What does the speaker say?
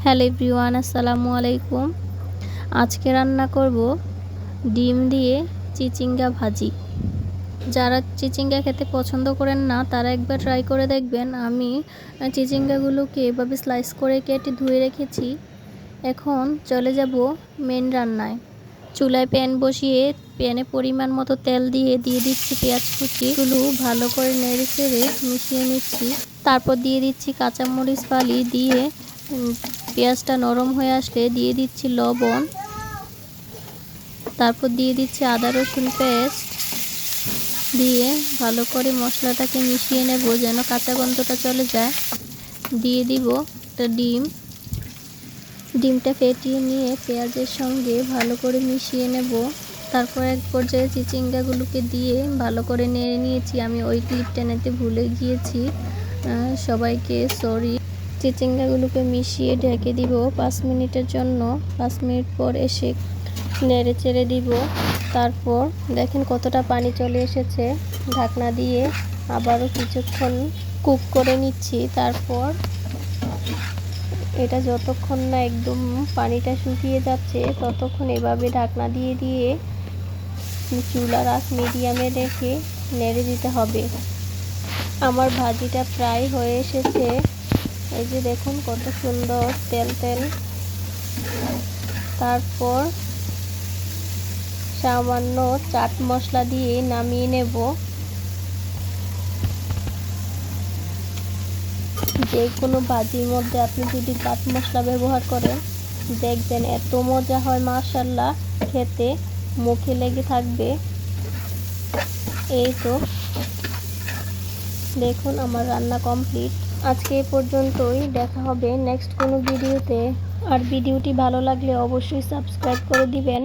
Hello everyone, আসসালামু আলাইকুম। আজকে রান্না করব ডিম দিয়ে চিচিঙ্গা ভাজি। যারা চিচিঙ্গা খেতে পছন্দ করেন না তারা একবার ট্রাই করে দেখবেন। আমি চিচিঙ্গাগুলোকে এভাবে স্লাইস করে কেটে ধুয়ে রেখেছি। এখন চলে যাব মেন রান্নায়। চুলায় প্যান বসিয়ে প্যানে পরিমাণ মতো তেল দিয়ে দিচ্ছি পেঁয়াজ কুচিগুলো ভালো করে নেড়ে চেড়ে মিশিয়ে নিচ্ছি। তারপর দিয়ে দিচ্ছি কাঁচামরিচ ফালি দিয়ে পেঁয়াজটা নরম হয়ে আসলে দিয়ে দিচ্ছি লবণ। তারপর দিয়ে দিচ্ছি আদা রসুন পেস্ট দিয়ে ভালো করে মশলাটাকে মিশিয়ে নেব যেন কাঁচা গন্ধটা চলে যায়। দিয়ে দিব একটা ডিমটা ফেটিয়ে নিয়ে পেঁয়াজের সঙ্গে ভালো করে মিশিয়ে নেব। তারপর এক পর্যায়ে চিচিঙ্গাগুলোকে দিয়ে ভালো করে নেড়ে নিয়েছি। আমি ওই ক্লিপটা নিতে ভুলে গিয়েছি, সবাইকে সরি। চিচিঙ্গাগুলোকে মিশিয়ে ঢেকে দিব 5 মিনিটের জন্য। 5 মিনিট পর এসে নেড়ে চেড়ে দিব। তারপর দেখেন কতটা পানি চলে এসেছে। ঢাকনা দিয়ে আবারও কিছুক্ষণ কুক করে নিচ্ছি। তারপর এটা যতক্ষণ না একদম পানিটা শুকিয়ে যাচ্ছে ততক্ষণ এভাবে ঢাকনা দিয়ে দিয়ে চুলার আঁচ মিডিয়ামে রেখে নেড়ে দিতে হবে। আমার ভাজিটা প্রায় হয়ে এসেছে। এই যে দেখুন কত সুন্দর তেল তেল। তারপর সামান্য চাট মশলা দিয়ে নামিয়ে নেব। যে কোনো ভাজির মধ্যে আপনি যদি চাট মশলা ব্যবহার করেন দেখবেন এত মজা হয়, মাশাআল্লাহ, খেতে মুখে লেগে থাকবে। এই তো দেখুন আমার রান্না কমপ্লিট। আজকে এই পর্যন্তই, দেখা হবে নেক্সট কোনো ভিডিওতে। আর ভিডিওটি ভালো লাগলে অবশ্যই সাবস্ক্রাইব করে দিবেন।